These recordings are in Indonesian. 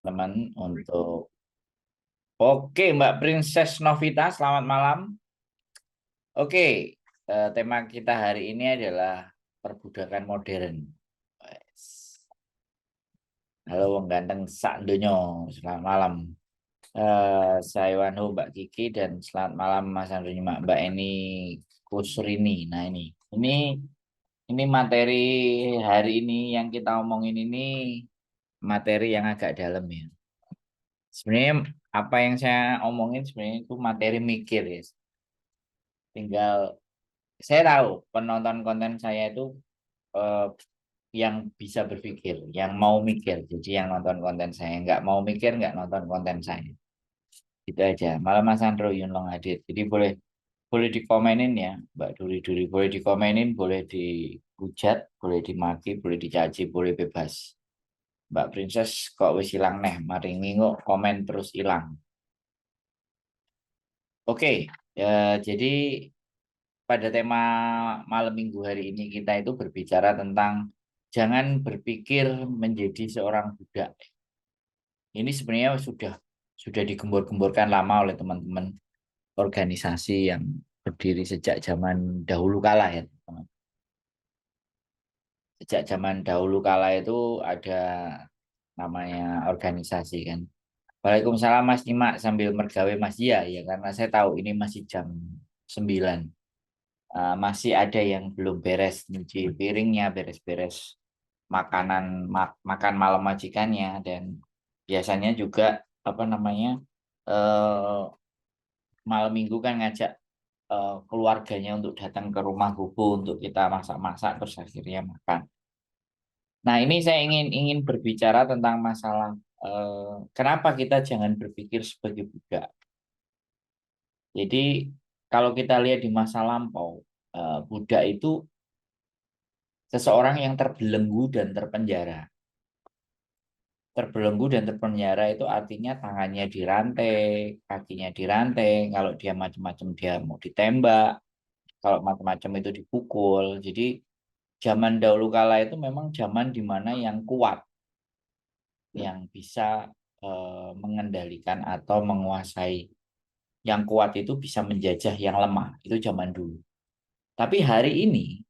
teman untuk Oke, Mbak Princess Novita, selamat malam. Oke, tema kita hari ini adalah perbudakan modern. Wes. Halo, Wong Ganteng sak donya. Selamat malam. Saya Wanho, Mbak Kiki, dan selamat malam Mas Andri, Mbak Eni Kusrini. Nah ini materi hari ini yang kita omongin ini materi yang agak dalam ya. Sebenarnya apa yang saya omongin sebenarnya itu materi mikir ya. Tinggal saya tahu penonton konten saya itu eh, yang bisa berpikir, yang mau mikir. Jadi yang nonton konten saya nggak mau mikir, nggak nonton konten saya. Gitu aja. Malah Mas Andro Yunlong hadir. Jadi boleh boleh dikomenin ya, Mbak Duri Duri. Boleh dikomenin, boleh dihujat, boleh dimaki, boleh dicaci, boleh bebas. Mbak Princess kok wis ilang neh, mari nginguk komen terus hilang. Oke, jadi pada tema malam minggu hari ini kita itu berbicara tentang jangan berpikir menjadi seorang budak. Ini sebenarnya sudah digembur-gemburkan lama oleh teman-teman organisasi yang berdiri sejak zaman dahulu kala ya, teman. Sejak zaman dahulu kala itu ada namanya organisasi kan. Waalaikumsalam Mas Nyimak sambil mergawe Mas, iya ya karena saya tahu ini masih jam 9. Masih ada yang belum beres nyuci piringnya, beres-beres makan malam majikannya, dan biasanya juga apa namanya eh, malam minggu kan ngajak keluarganya untuk datang ke rumah bubu untuk kita masak-masak terus akhirnya makan. Nah, ini saya ingin berbicara tentang masalah kenapa kita jangan berpikir sebagai budak. Jadi kalau kita lihat di masa lampau, budak itu seseorang yang terbelenggu dan terpenjara. Terbelenggu dan terpenjara itu artinya tangannya dirantai, kakinya dirantai, kalau dia macam-macam dia mau ditembak, kalau macam-macam itu dipukul. Jadi zaman dahulu kala itu memang zaman di mana yang kuat, yang bisa mengendalikan atau menguasai, yang kuat itu bisa menjajah yang lemah. Itu zaman dulu. Tapi hari ini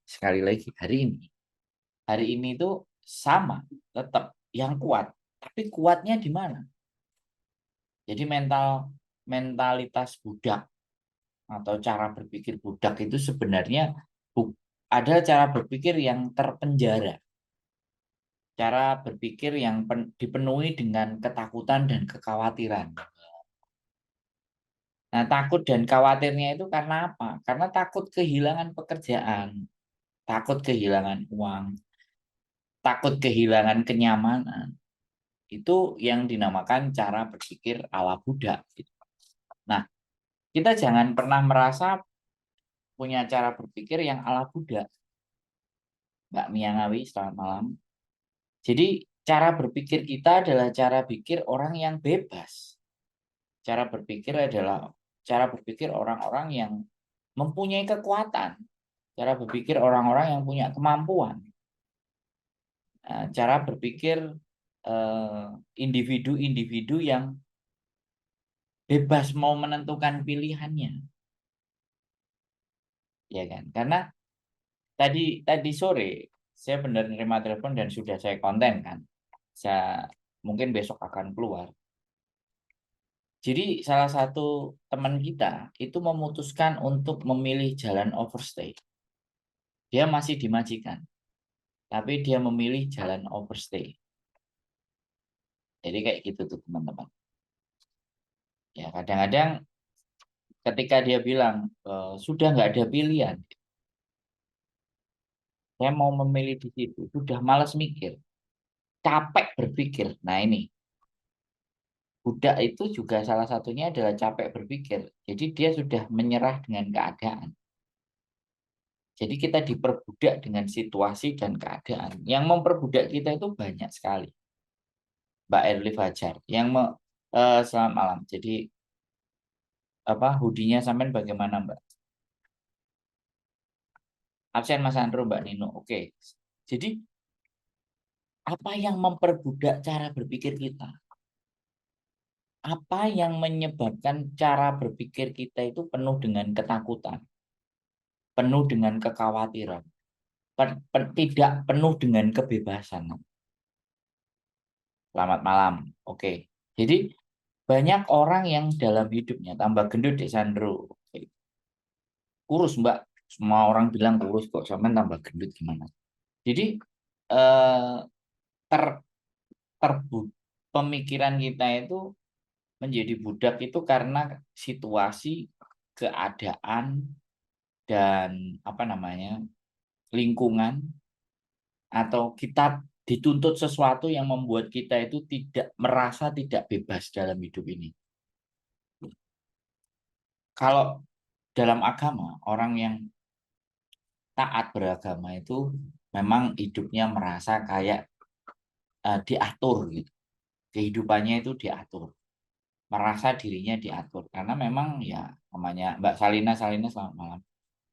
itu sama, tetap yang kuat. Tapi kuatnya di mana? Jadi mentalitas budak atau cara berpikir budak itu sebenarnya ada cara berpikir yang terpenjara, cara berpikir yang dipenuhi dengan ketakutan dan kekhawatiran. Nah, takut dan khawatirnya itu karena apa? Karena takut kehilangan pekerjaan, takut kehilangan uang, takut kehilangan kenyamanan. Itu yang dinamakan cara berpikir ala budak. Nah, kita jangan pernah merasa punya cara berpikir yang ala budak. Mbak Mia Ngawi, selamat malam. Jadi cara berpikir kita adalah cara pikir orang yang bebas. Cara berpikir adalah cara berpikir orang-orang yang mempunyai kekuatan. Cara berpikir orang-orang yang punya kemampuan. Cara berpikir individu-individu yang bebas mau menentukan pilihannya, ya kan? Karena tadi tadi sore saya benar menerima telepon dan sudah saya konten kan. Saya mungkin besok akan keluar. Jadi salah satu teman kita itu memutuskan untuk memilih jalan overstay. Dia masih di majikan, tapi dia memilih jalan overstay. Jadi kayak gitu tuh teman-teman. Ya kadang-kadang ketika dia bilang sudah nggak ada pilihan, saya mau memilih di situ, sudah malas mikir, capek berpikir. Nah ini budak itu juga salah satunya adalah capek berpikir. Jadi dia sudah menyerah dengan keadaan. Jadi kita diperbudak dengan situasi dan keadaan. Yang memperbudak kita itu banyak sekali. Mbak Erli Fajar. Selamat malam. Jadi apa hoodie-nya sampean bagaimana Mbak? Absen Mas Andro, Mbak Nino. Oke. Jadi apa yang memperbudak cara berpikir kita? apa yang menyebabkan cara berpikir kita itu penuh dengan ketakutan, penuh dengan kekhawatiran, tidak penuh dengan kebebasan. Selamat malam. Oke. Jadi banyak orang yang dalam hidupnya tambah gendut Dek Sandro. Oke. Kurus Mbak. Semua orang bilang kurus kok, sampai tambah gendut gimana? Jadi eh, ter, pemikiran kita itu menjadi budak itu karena situasi, keadaan, dan apa namanya, lingkungan, atau kita dituntut sesuatu yang membuat kita itu tidak merasa tidak bebas dalam hidup ini. Kalau dalam agama, orang yang taat beragama itu memang hidupnya merasa kayak diatur gitu. Kehidupannya itu diatur, merasa dirinya diatur. Karena memang ya namanya Mbak Salina, selamat malam.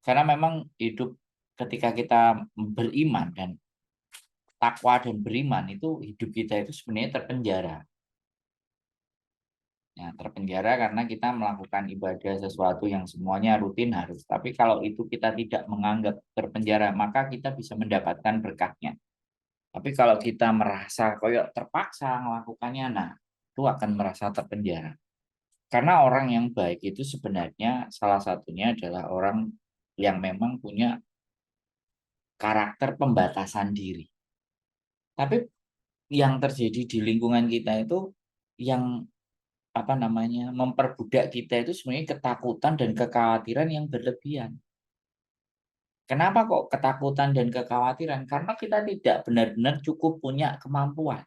Karena memang hidup ketika kita beriman dan takwa dan beriman itu, hidup kita itu sebenarnya terpenjara. Ya, terpenjara karena kita melakukan ibadah sesuatu yang semuanya rutin harus. Tapi kalau itu kita tidak menganggap terpenjara, maka kita bisa mendapatkan berkahnya. Tapi kalau kita merasa koyok terpaksa melakukannya, nah itu akan merasa terpenjara. Karena orang yang baik itu sebenarnya salah satunya adalah orang yang memang punya karakter pembatasan diri. Tapi yang terjadi di lingkungan kita itu yang apa namanya, memperbudak kita itu sebenarnya ketakutan dan kekhawatiran yang berlebihan. Kenapa kok ketakutan dan kekhawatiran? Karena kita tidak benar-benar cukup punya kemampuan.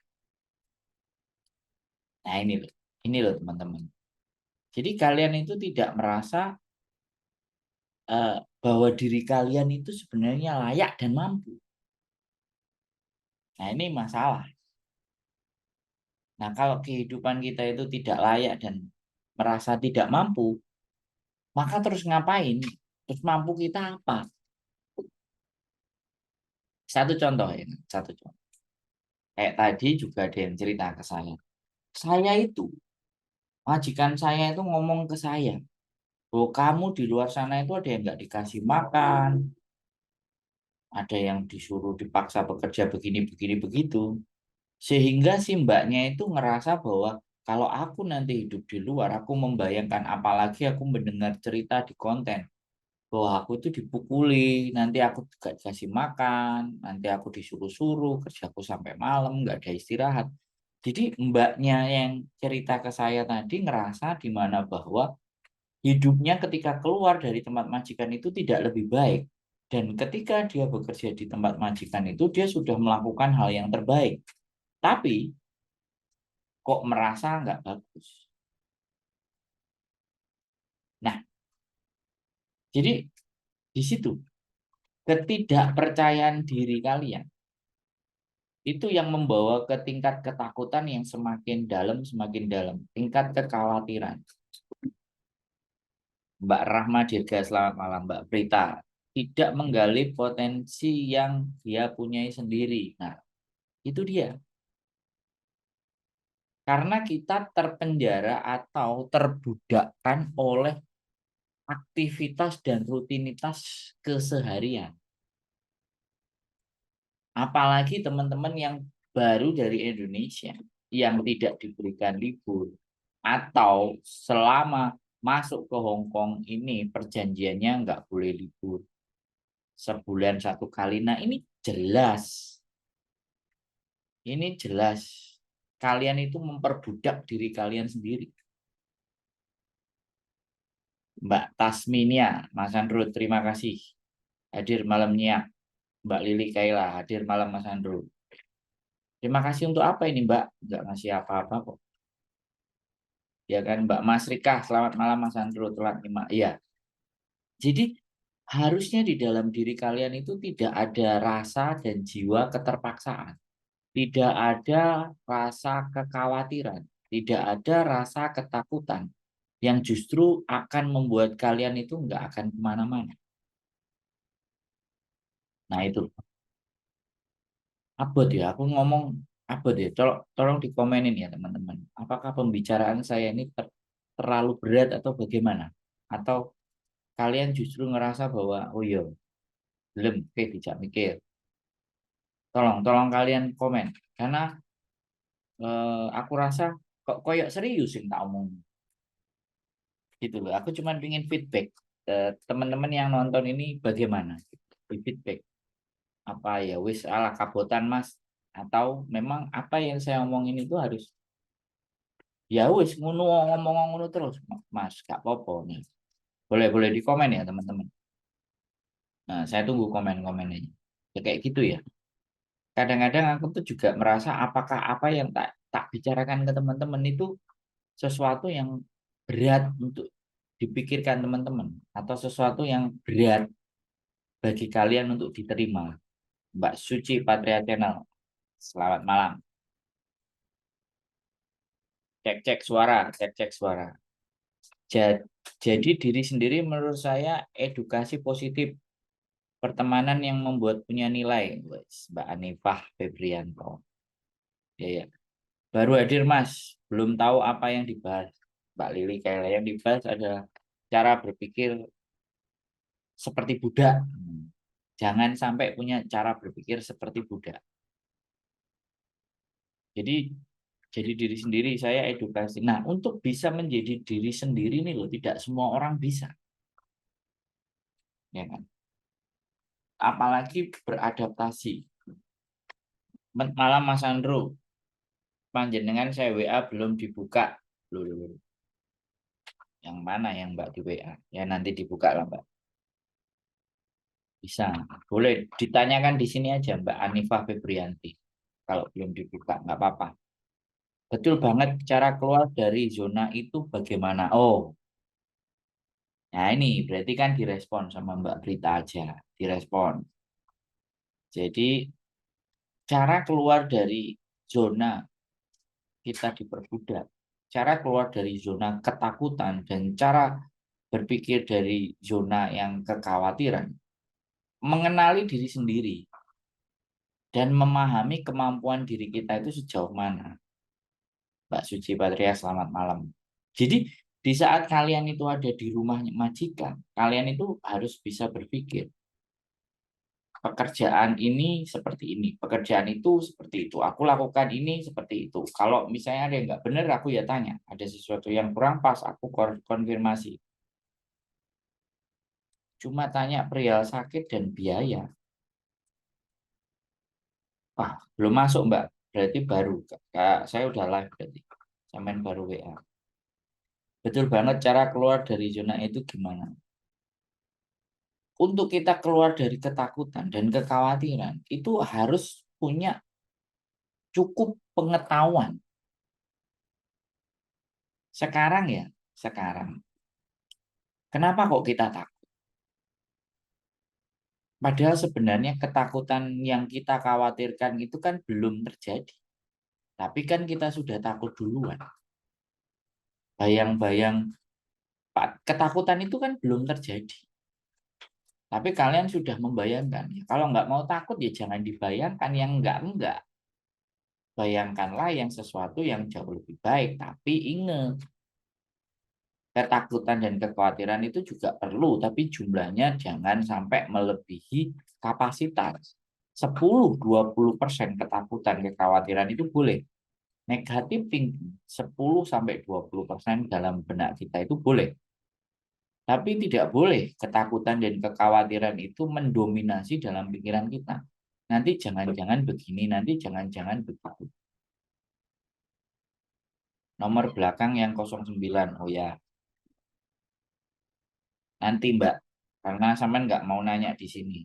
Nah ini loh teman-teman. Jadi kalian itu tidak merasa bahwa diri kalian itu sebenarnya layak dan mampu. Nah ini masalah. Nah kalau kehidupan kita itu tidak layak dan merasa tidak mampu, maka terus ngapain? Terus mampu kita apa? Satu contoh ya, satu contoh. Kayak tadi juga ada yang cerita ke saya. Saya itu, majikan saya itu ngomong ke saya, bahwa kamu di luar sana itu ada yang nggak dikasih makan, ada yang disuruh dipaksa bekerja begini, begini, begitu. Sehingga si mbaknya itu ngerasa bahwa kalau aku nanti hidup di luar, aku membayangkan, apalagi aku mendengar cerita di konten, bahwa aku itu dipukuli, nanti aku gak dikasih makan, nanti aku disuruh-suruh, kerjaku sampai malam, nggak ada istirahat. Jadi mbaknya yang cerita ke saya tadi ngerasa di mana bahwa hidupnya ketika keluar dari tempat majikan itu tidak lebih baik. Dan ketika dia bekerja di tempat majikan itu, dia sudah melakukan hal yang terbaik. Tapi kok merasa nggak bagus. Nah, jadi di situ ketidakpercayaan diri kalian itu yang membawa ke tingkat ketakutan yang semakin dalam, tingkat kekhawatiran. Mbak Rahma Dirga, selamat malam. Mbak Prita, tidak menggali potensi yang dia punyai sendiri. Nah, itu dia. Karena kita terpenjara atau terbudakkan oleh aktivitas dan rutinitas keseharian. Apalagi teman-teman yang baru dari Indonesia, yang tidak diberikan libur, atau selama masuk ke Hong Kong ini perjanjiannya nggak boleh libur. Sebulan satu kali. Nah ini jelas kalian itu memperbudak diri kalian sendiri. Mbak Tasminia, Mas Andro, terima kasih hadir malamnya. Mbak Lili Kaila hadir malam, Mas Andro. Terima kasih untuk apa ini Mbak? Nggak ngasih apa-apa kok. Ya kan Mbak Mas Rika, selamat malam Mas Andro, telat 5. Iya. Jadi harusnya di dalam diri kalian itu tidak ada rasa dan jiwa keterpaksaan. Tidak ada rasa kekhawatiran. Tidak ada rasa ketakutan. Yang justru akan membuat kalian itu nggak akan kemana-mana. Nah itu. Abot ya, aku ngomong apa deh? Tolong dikomenin ya teman-teman. Apakah pembicaraan saya ini terlalu berat atau bagaimana? Atau kalian justru ngerasa bahwa oh iya belum, oke tidak mikir. Tolong kalian komen karena aku rasa kok koyok serius yang tak omong gitu loh. Aku cuma pengen feedback teman-teman yang nonton ini bagaimana? Feedback apa ya wis ala kabotan mas atau memang apa yang saya omongin itu harus ya wis ngono ngomong ngono terus mas gak apa-apa nih boleh di komen ya teman-teman. Nah saya tunggu komen-komennya ya kayak gitu ya. Kadang-kadang aku tuh juga merasa apakah apa yang tak bicarakan ke teman-teman itu sesuatu yang berat untuk dipikirkan teman-teman atau sesuatu yang berat bagi kalian untuk diterima. Mbak Suci Patria Channel, selamat malam. Cek suara. Jadi diri sendiri menurut saya edukasi positif pertemanan yang membuat punya nilai. Mbak Anifah Febrianto. Ya, ya. Baru hadir Mas, belum tahu apa yang dibahas. Mbak Lili kayak yang dibahas adalah cara berpikir seperti budak. Jangan sampai punya cara berpikir seperti budak. Jadi diri sendiri saya edukasi. Nah, untuk bisa menjadi diri sendiri nih loh, tidak semua orang bisa. Ya kan? Apalagi beradaptasi. Malam Mas Andro, panjenengan saya WA belum dibuka. Loh. Yang mana yang Mbak di WA? Ya nanti dibuka lah Mbak. Bisa. Boleh ditanyakan di sini aja Mbak Anifah Febrianti. Kalau belum dibuka nggak apa-apa. Betul banget cara keluar dari zona itu bagaimana? Oh, nah ini berarti kan direspon sama Mbak Brita aja. Direspon. Jadi cara keluar dari zona kita diperbudak. Cara keluar dari zona ketakutan dan cara berpikir dari zona yang kekhawatiran. Mengenali diri sendiri dan memahami kemampuan diri kita itu sejauh mana. Mbak Suci Patria, selamat malam. Jadi di saat kalian itu ada di rumahnya majikan, kalian itu harus bisa berpikir pekerjaan ini seperti ini, pekerjaan itu seperti itu, aku lakukan ini seperti itu. Kalau misalnya ada yang nggak benar, aku ya tanya, ada sesuatu yang kurang pas, aku konfirmasi. Cuma tanya perihal sakit dan biaya. Wah, belum masuk Mbak, berarti baru. Kak, saya udah live berarti, sampai baru WA. Betul banget cara keluar dari zona itu gimana? Untuk kita keluar dari ketakutan dan kekhawatiran, itu harus punya cukup pengetahuan. Sekarang ya, sekarang. Kenapa kok kita takut? Padahal sebenarnya ketakutan yang kita khawatirkan itu kan belum terjadi. Tapi kan kita sudah takut duluan. Bayang-bayang, ketakutan itu kan belum terjadi. Tapi kalian sudah membayangkan. Kalau nggak mau takut ya jangan dibayangkan yang enggak. Bayangkanlah yang sesuatu yang jauh lebih baik. Tapi ingat, ketakutan dan kekhawatiran itu juga perlu, tapi jumlahnya jangan sampai melebihi kapasitas. 10-20% ketakutan, kekhawatiran itu boleh. Negatif thinking 10-20% dalam benak kita itu boleh. Tapi tidak boleh ketakutan dan kekhawatiran itu mendominasi dalam pikiran kita. Nanti jangan-jangan begini, nanti jangan-jangan begitu. Nomor belakang yang 09. Oh ya, nanti Mbak, karena sampean nggak mau nanya di sini.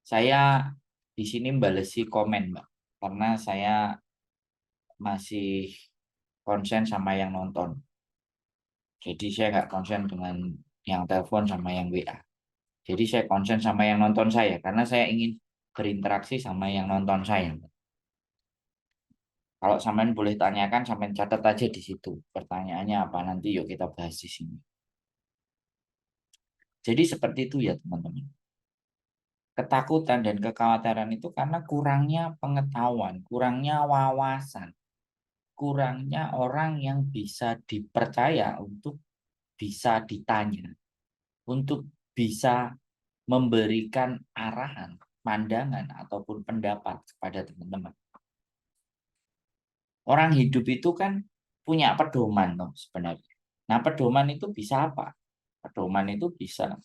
Saya di sini balesi komen, Mbak, karena saya masih konsen sama yang nonton. Jadi saya nggak konsen dengan yang telepon sama yang WA. Jadi saya konsen sama yang nonton saya, karena saya ingin berinteraksi sama yang nonton saya. Kalau sampean boleh tanyakan, sampean catat aja di situ. Pertanyaannya apa nanti yuk kita bahas di sini. Jadi seperti itu ya teman-teman. ketakutan dan kekhawatiran itu karena kurangnya pengetahuan, kurangnya wawasan, kurangnya orang yang bisa dipercaya untuk bisa ditanya, untuk bisa memberikan arahan, pandangan, ataupun pendapat kepada teman-teman. Orang hidup itu kan punya pedoman loh sebenarnya. Nah, pedoman itu bisa apa? Pedoman itu bisa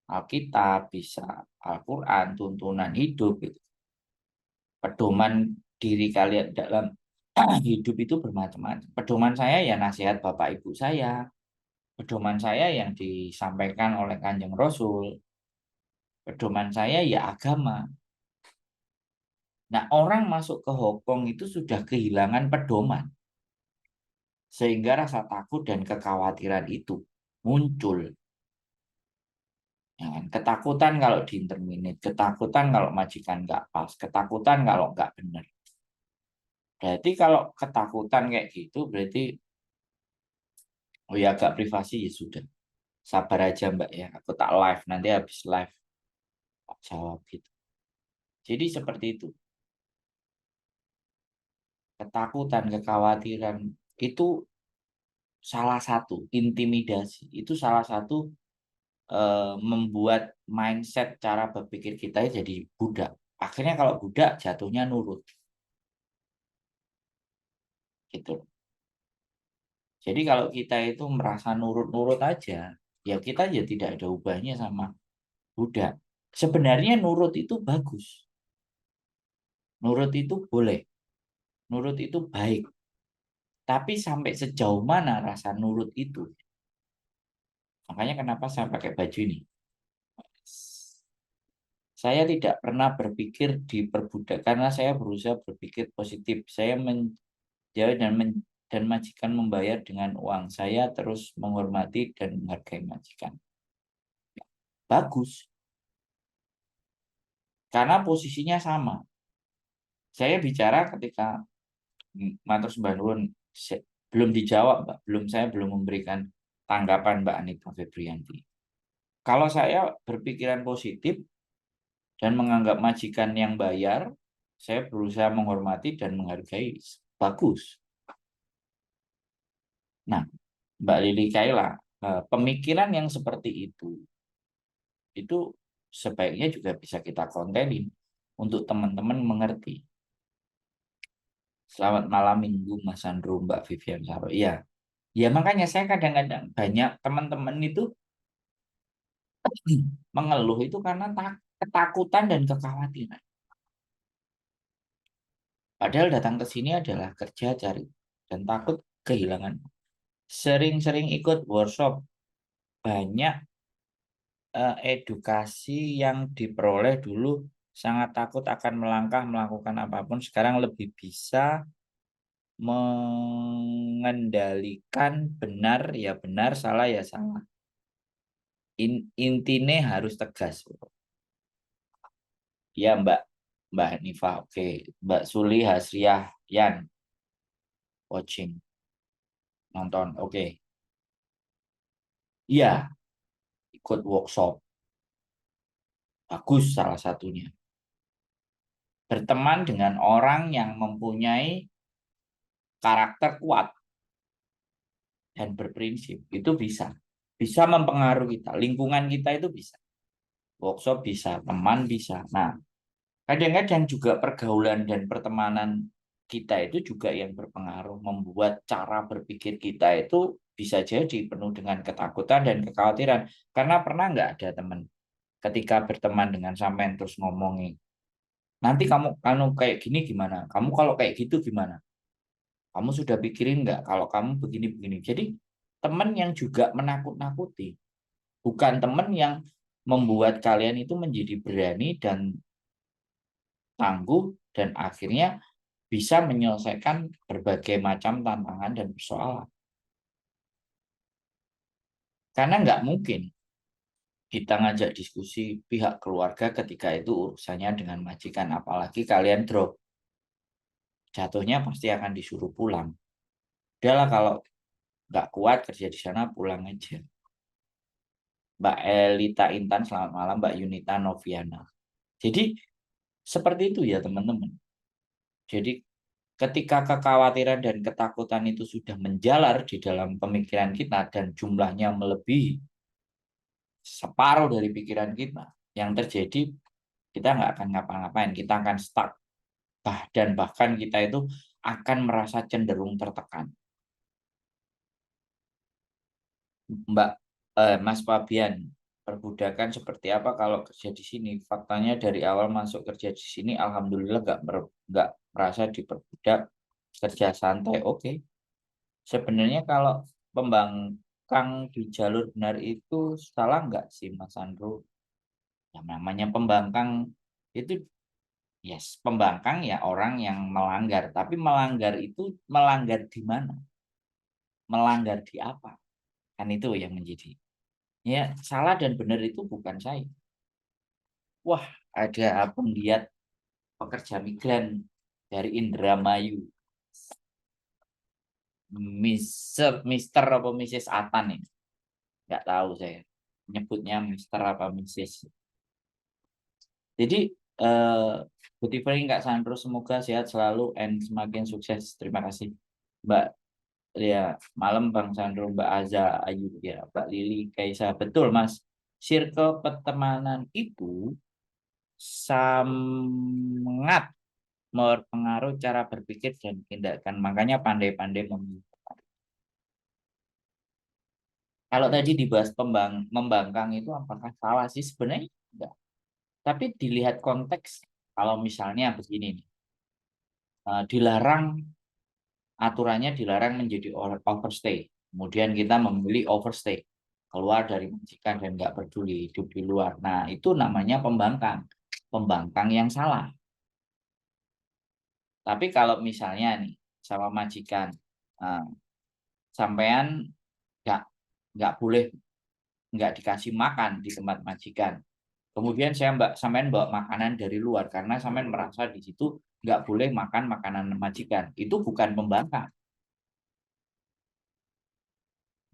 Alkitab, bisa Al-Quran, tuntunan hidup. Gitu. Pedoman diri kalian dalam hidup itu bermacam-macam. Pedoman saya ya nasihat Bapak Ibu saya. Pedoman saya yang disampaikan oleh Kanjeng Rasul. Pedoman saya ya agama. Nah, orang masuk ke Hongkong itu sudah kehilangan pedoman. Sehingga rasa takut dan kekhawatiran itu muncul. Ya kan? Ketakutan kalau diinterminate, ketakutan kalau majikan nggak pas, ketakutan kalau nggak benar. Berarti kalau ketakutan kayak gitu, berarti oh ya agak privasi ya sudah. Sabar aja Mbak ya, aku tak live, nanti habis live tak jawab gitu. Jadi seperti itu. Ketakutan, kekhawatiran itu salah satu intimidasi. Itu salah satu membuat mindset cara berpikir kita jadi budak. Akhirnya kalau budak jatuhnya nurut. Gitu. Jadi kalau kita itu merasa nurut-nurut aja, ya kita ya tidak ada ubahnya sama budak. Sebenarnya nurut itu bagus. Nurut itu boleh. Nurut itu baik. Tapi sampai sejauh mana rasa nurut itu? Makanya kenapa saya pakai baju ini. Saya tidak pernah berpikir diperbudak karena saya berusaha berpikir positif. Saya menjawab dan majikan membayar dengan uang. Saya terus menghormati dan menghargai majikan. Bagus. Karena posisinya sama. Saya bicara ketika Matur Sembah Nuwun belum dijawab, Mbak. Saya belum memberikan tanggapan Mbak Anita Febrianti. Kalau saya berpikiran positif dan menganggap majikan yang bayar, saya berusaha menghormati dan menghargai. Bagus. Nah, Mbak Lili Kaila, pemikiran yang seperti itu sebaiknya juga bisa kita kontenin untuk teman-teman mengerti. Selamat malam minggu Mas Andro, Mbak Vivian Saro. Iya, ya makanya saya kadang-kadang banyak teman-teman itu mengeluh itu karena ketakutan dan kekhawatiran. Padahal datang ke sini adalah kerja cari dan takut kehilangan. Sering-sering ikut workshop, banyak edukasi yang diperoleh dulu sangat takut akan melangkah melakukan apapun. Sekarang lebih bisa mengendalikan benar ya benar, salah ya salah. Intine harus tegas. Ya Mbak Nifa, oke. Mbak Suli Hasriah Yan watching nonton, oke. Iya, ikut workshop. Bagus salah satunya. Berteman dengan orang yang mempunyai karakter kuat dan berprinsip itu bisa mempengaruhi kita, lingkungan kita itu bisa, workshop bisa, teman bisa. Nah, kadang-kadang juga pergaulan dan pertemanan kita itu juga yang berpengaruh membuat cara berpikir kita itu bisa jadi penuh dengan ketakutan dan kekhawatiran. Karena pernah nggak ada teman ketika berteman dengan sampean terus ngomongin, nanti kamu kayak gini gimana, kamu kalau kayak gitu gimana, kamu sudah pikirin nggak kalau kamu begini-begini. Jadi teman yang juga menakut-nakuti, bukan teman yang membuat kalian itu menjadi berani dan tangguh dan akhirnya bisa menyelesaikan berbagai macam tantangan dan persoalan. Karena nggak mungkin kita ngajak diskusi pihak keluarga ketika itu urusannya dengan majikan, apalagi kalian drop. Jatuhnya pasti akan disuruh pulang. Udahlah kalau nggak kuat kerja di sana pulang aja. Mbak Elita Intan, selamat malam. Mbak Yunita Noviana. Jadi seperti itu ya teman-teman. Jadi ketika kekhawatiran dan ketakutan itu sudah menjalar di dalam pemikiran kita dan jumlahnya melebihi separuh dari pikiran kita, yang terjadi kita nggak akan ngapa-ngapain, kita akan stuck. Dan bahkan kita itu akan merasa cenderung tertekan. Mas Fabian, perbudakan seperti apa kalau kerja di sini? Faktanya dari awal masuk kerja di sini, alhamdulillah nggak merasa diperbudak, kerja santai. Oke. Sebenarnya kalau pembangkang di jalur benar itu salah nggak sih Mas Andro? Yang namanya pembangkang itu, yes, pembangkang ya orang yang melanggar. Tapi melanggar itu melanggar di mana? Melanggar di apa? Kan itu yang menjadi. Ya, salah dan benar itu bukan saya. Wah, ada penggiat pekerja migran dari Indramayu. Mister apa Mrs. Atan ini. Nggak tahu saya. Nyebutnya Mister apa Mrs. Jadi, good evening Kak Sandro. Semoga sehat selalu and semakin sukses. Terima kasih. Mbak, ya, malam Bang Sandro, Mbak Aza, Ayu, ya, Mbak Lili, Kaisa. Betul, Mas. Circle pertemanan itu sangat berpengaruh cara berpikir dan tindakan. Makanya pandai-pandai memilih. Kalau tadi dibahas membangkang itu apakah salah sih? Sebenarnya enggak. Tapi dilihat konteks, kalau misalnya begini nih, dilarang, aturannya dilarang menjadi overstay. Kemudian kita memilih overstay, keluar dari majikan dan nggak peduli hidup di luar. Nah, itu namanya pembangkang. Pembangkang yang salah. Tapi kalau misalnya nih, sama majikan, nah, sampean nggak nggak boleh, nggak dikasih makan di tempat majikan. Kemudian sampean bawa makanan dari luar karena sampean merasa di situ nggak boleh makan makanan majikan. Itu bukan pembangkang,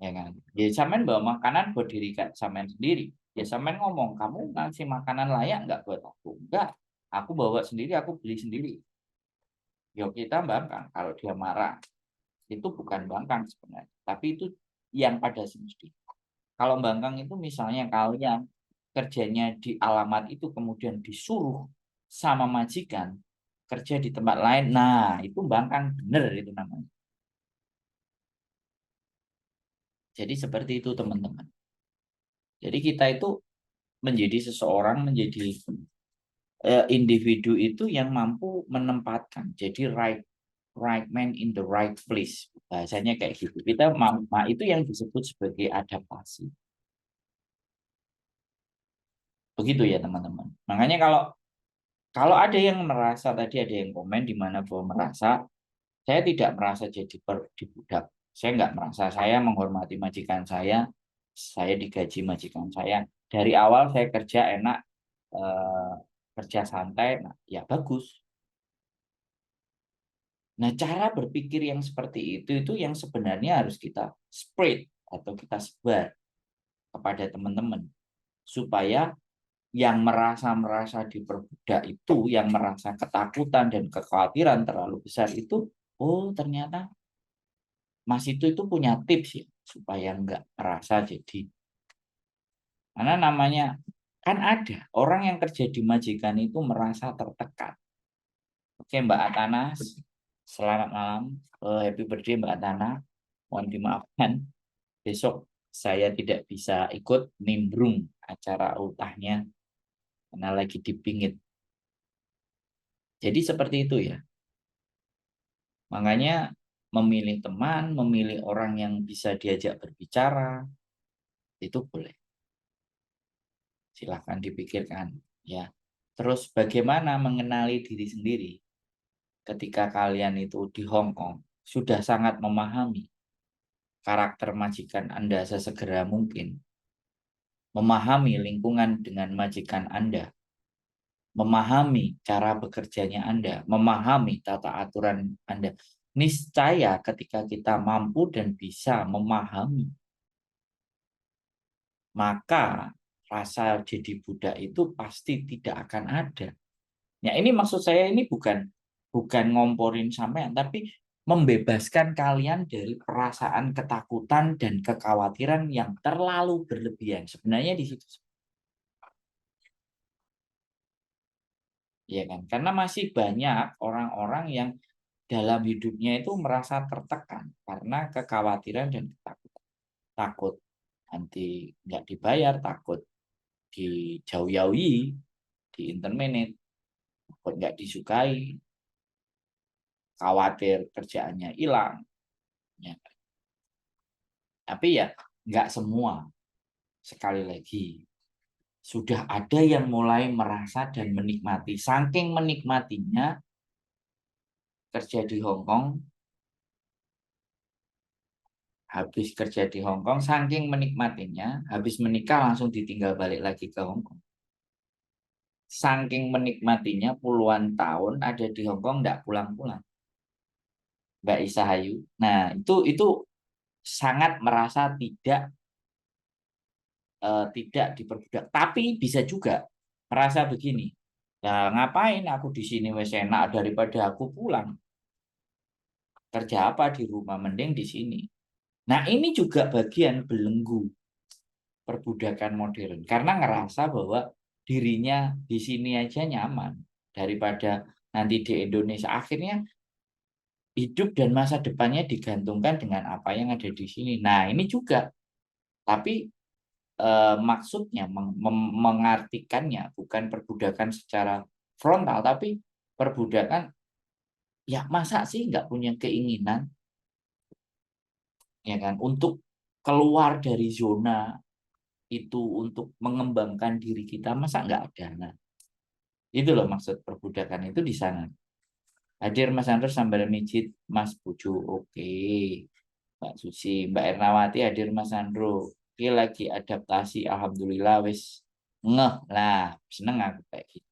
ya kan? Ya sampean bawa makanan buat diri sampean sendiri. Ya sampean ngomong, kamu ngasih makanan layak nggak buat aku? Enggak, aku bawa sendiri, aku beli sendiri. Ya kita bangkang kalau dia marah. Itu bukan bangkang sebenarnya, tapi itu yang pada semestinya. Kalau bangkang itu misalnya kalian kerjanya di alamat itu kemudian disuruh sama majikan kerja di tempat lain, nah itu bangkang bener itu namanya. Jadi seperti itu teman-teman. Jadi kita itu menjadi seseorang, menjadi individu itu yang mampu menempatkan. Jadi right man in the right place. Bahasanya kayak gitu. Kita itu yang disebut sebagai adaptasi. Begitu ya teman-teman. Makanya kalau kalau ada yang merasa, tadi ada yang komen di mana bahwa merasa saya tidak merasa jadi dibudak. Saya nggak merasa, saya menghormati majikan saya digaji majikan saya. Dari awal saya kerja enak, eh, kerja santai, nah, ya bagus. Nah, cara berpikir yang seperti itu yang sebenarnya harus kita spread atau kita sebar kepada teman-teman supaya yang merasa diperbudak itu, yang merasa ketakutan dan kekhawatiran terlalu besar itu, oh ternyata Mas itu punya tips ya supaya nggak merasa jadi. Karena namanya kan ada orang yang kerja di majikan itu merasa tertekan. Oke Mbak Atanas, selamat malam, happy birthday Mbak Atana. Mohon dimaafkan besok saya tidak bisa ikut nimbrung acara ultahnya karena lagi dipingit. Jadi seperti itu ya. Makanya memilih teman, memilih orang yang bisa diajak berbicara, itu boleh. Silahkan dipikirkan. Ya. Terus bagaimana mengenali diri sendiri ketika kalian itu di Hong Kong? Sudah sangat memahami karakter majikan Anda sesegera mungkin. Memahami lingkungan dengan majikan Anda. Memahami cara bekerjanya Anda. Memahami tata aturan Anda. Niscaya ketika kita mampu dan bisa memahami, maka rasa jadi budak itu pasti tidak akan ada. Ya ini maksud saya ini bukan ngomporin sampean, tapi membebaskan kalian dari perasaan ketakutan dan kekhawatiran yang terlalu berlebihan. Sebenarnya di situ. Ya kan? Karena masih banyak orang-orang yang dalam hidupnya itu merasa tertekan karena kekhawatiran dan ketakutan. Takut nanti nggak dibayar, takut dijauh-jauhi, di internet, takut nggak disukai, khawatir kerjaannya hilang. Ya. Tapi ya nggak semua. Sekali lagi, sudah ada yang mulai merasa dan menikmati. Saking menikmatinya, kerja di Hong Kong, habis kerja di Hong Kong, saking menikmatinya, habis menikah langsung ditinggal balik lagi ke Hong Kong. Saking menikmatinya puluhan tahun ada di Hong Kong, nggak pulang-pulang. Mbak Isa Hayu. Nah, itu sangat merasa tidak diperbudak. Tapi bisa juga merasa begini. Nah, ngapain aku di sini wes enak daripada aku pulang. Kerja apa di rumah, mending di sini. Nah, ini juga bagian belenggu perbudakan modern karena ngerasa bahwa dirinya di sini aja nyaman daripada nanti di Indonesia. Akhirnya hidup dan masa depannya digantungkan dengan apa yang ada di sini. Nah, ini juga tapi maksudnya mengartikannya bukan perbudakan secara frontal, tapi perbudakan ya masa sih nggak punya keinginan ya kan untuk keluar dari zona itu untuk mengembangkan diri kita, masa nggak ada. Nah, itu loh maksud perbudakan itu di sana. Hadir Mas Andres sambil mijit Mas Buju, oke. Mbak Susi, Mbak Ernawati hadir Mas Andro. Oke, lagi adaptasi, alhamdulillah wis ngeh lah, seneng aku kayak gitu.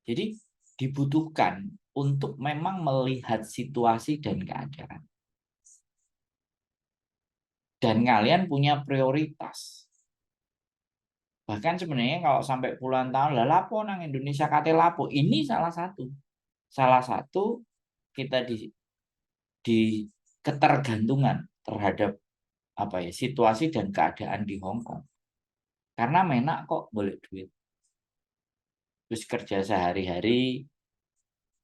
Jadi dibutuhkan untuk memang melihat situasi dan keadaan. Dan kalian punya prioritas. Bahkan sebenarnya kalau sampai puluhan tahun lah lapo nang Indonesia kate lapo. Ini salah satu. Salah satu kita di ketergantungan terhadap apa ya situasi dan keadaan di Hong Kong. Karena menak kok boleh duit. Terus kerja sehari-hari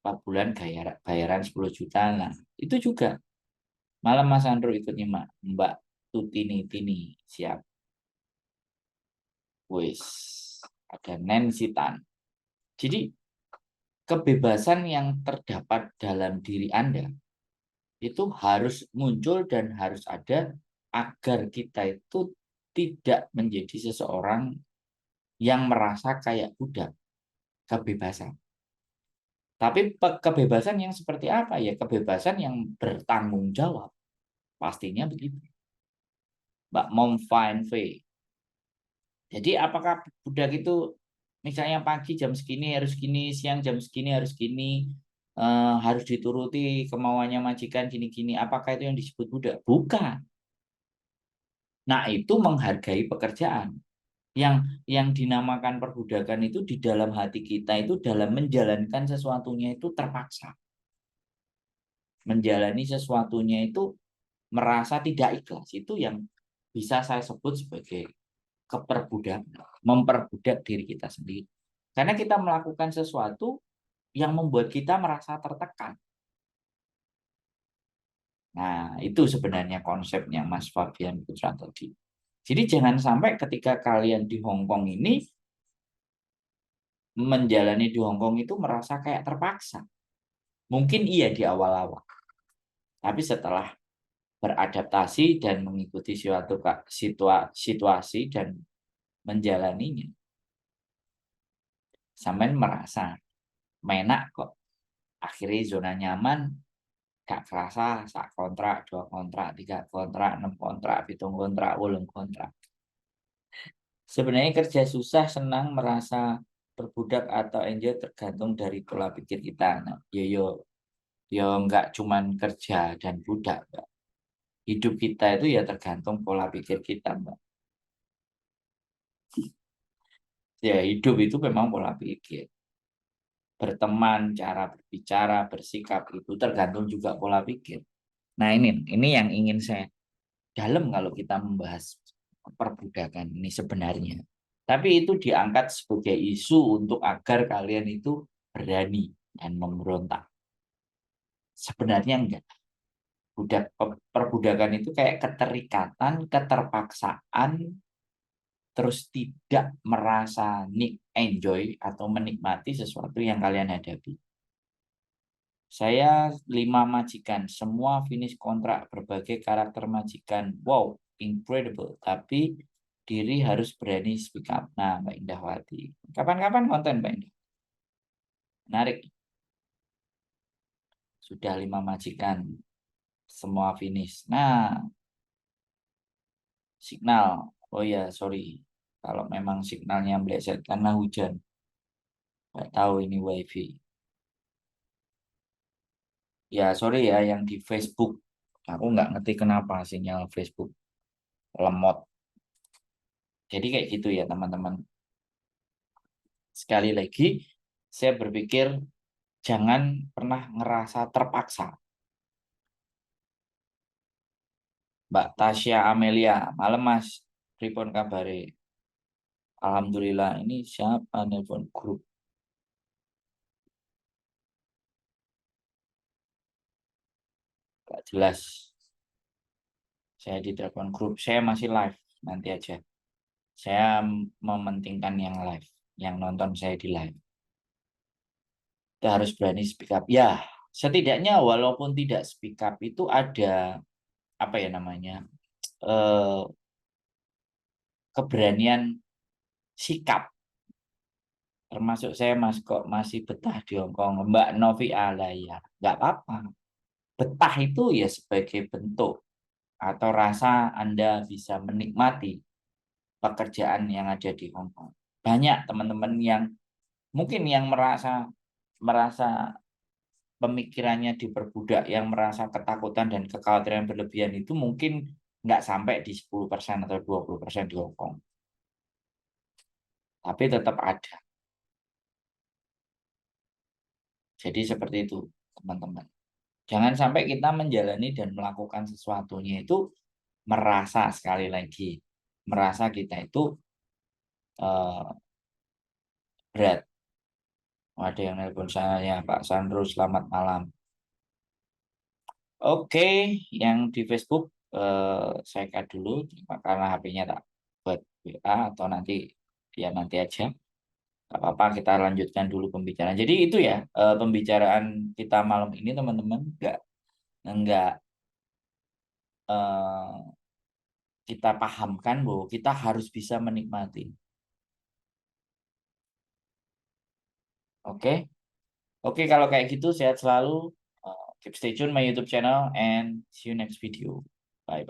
4 bulan bayaran 10 juta. Nah, itu juga. Malam Mas Andro ikut nyimak. Mbak Tutini Tini siap. Wis ada Nancy Tan. Jadi kebebasan yang terdapat dalam diri Anda itu harus muncul dan harus ada agar kita itu tidak menjadi seseorang yang merasa kayak budak. Kebebasan. Tapi kebebasan yang seperti apa ya? Kebebasan yang bertanggung jawab. Pastinya begitu. Mbak Mom Fine V. Jadi apakah budak itu misalnya pagi jam segini harus gini, siang jam segini harus gini, harus dituruti kemauannya majikan gini-gini. Apakah itu yang disebut budak? Bukan. Nah, itu menghargai pekerjaan. Yang dinamakan perbudakan itu di dalam hati kita itu dalam menjalankan sesuatunya itu terpaksa. Menjalani sesuatunya itu merasa tidak ikhlas. Itu yang bisa saya sebut sebagai keperbudakan, memperbudak diri kita sendiri. Karena kita melakukan sesuatu yang membuat kita merasa tertekan. Nah, itu sebenarnya konsepnya Mas Fabian Putra tadi. Jadi jangan sampai ketika kalian di Hong Kong ini menjalani di Hong Kong itu merasa kayak terpaksa. Mungkin iya di awal-awal. Tapi setelah beradaptasi dan mengikuti suatu situasi dan menjalaninya, sampai merasa menak kok. Akhirnya zona nyaman gak kerasa sak kontrak, 2 kontrak, 3 kontrak, 6 kontrak, 7 kontrak, 8 kontrak. Sebenarnya kerja susah, senang, merasa berbudak atau enjoy tergantung dari pola pikir kita. Nah, yo nggak cuman kerja dan budak, Mbak. Hidup kita itu ya tergantung pola pikir kita, Mbak. Ya, hidup itu memang pola pikir. Berteman, cara berbicara, bersikap itu tergantung juga pola pikir. Nah, ini yang ingin saya dalam kalau kita membahas perbudakan ini sebenarnya. Tapi itu diangkat sebagai isu untuk agar kalian itu berani dan memberontak. Sebenarnya enggak. Perbudakan itu kayak keterikatan, keterpaksaan, terus tidak merasa enjoy atau menikmati sesuatu yang kalian hadapi. Saya 5 majikan, semua finish kontrak berbagai karakter majikan. Wow, incredible. Tapi diri harus berani speak up. Nah, Mbak Indahwati. Kapan-kapan konten, Mbak Indah. Menarik. Sudah 5 majikan, semua finish. Nah, signal. Oh ya, sorry. Kalau memang signalnya meleset karena hujan. Nggak tahu ini wifi. Ya, sorry ya yang di Facebook. Aku nggak ngerti kenapa sinyal Facebook lemot. Jadi kayak gitu ya teman-teman. Sekali lagi, saya berpikir jangan pernah ngerasa terpaksa. Mbak Tasya Amelia, malam Mas, pripun kabare? Alhamdulillah, ini siapa nelpon grup? Gak jelas. Saya di telepon grup, saya masih live, nanti aja. Saya mementingkan yang live, yang nonton saya di live. Kita harus berani speak up. Ya, setidaknya walaupun tidak speak up itu ada apa ya namanya keberanian sikap. Termasuk saya Mas kok masih betah di Hongkong. Mbak Novi Alaya, nggak apa-apa. Betah itu ya sebagai bentuk atau rasa Anda bisa menikmati pekerjaan yang ada di Hongkong. Banyak teman-teman yang mungkin yang merasa merasa pemikirannya diperbudak, yang merasa ketakutan dan kekhawatiran berlebihan itu mungkin nggak sampai di 10% atau 20% di Hongkong. Tapi tetap ada. Jadi seperti itu, teman-teman. Jangan sampai kita menjalani dan melakukan sesuatunya itu merasa sekali lagi, merasa kita itu berat. Ada yang nelpon saya, Pak Sandro, selamat malam. Oke, yang di Facebook saya cut dulu karena HP-nya tak buat WA atau nanti ya nanti aja. Gak apa-apa, kita lanjutkan dulu pembicaraan. Jadi itu ya pembicaraan kita malam ini teman-teman, enggak eh, kita pahamkan bahwa kita harus bisa menikmati. Oke, oke kalau kayak gitu sehat selalu. Keep stay tune my YouTube channel and see you next video.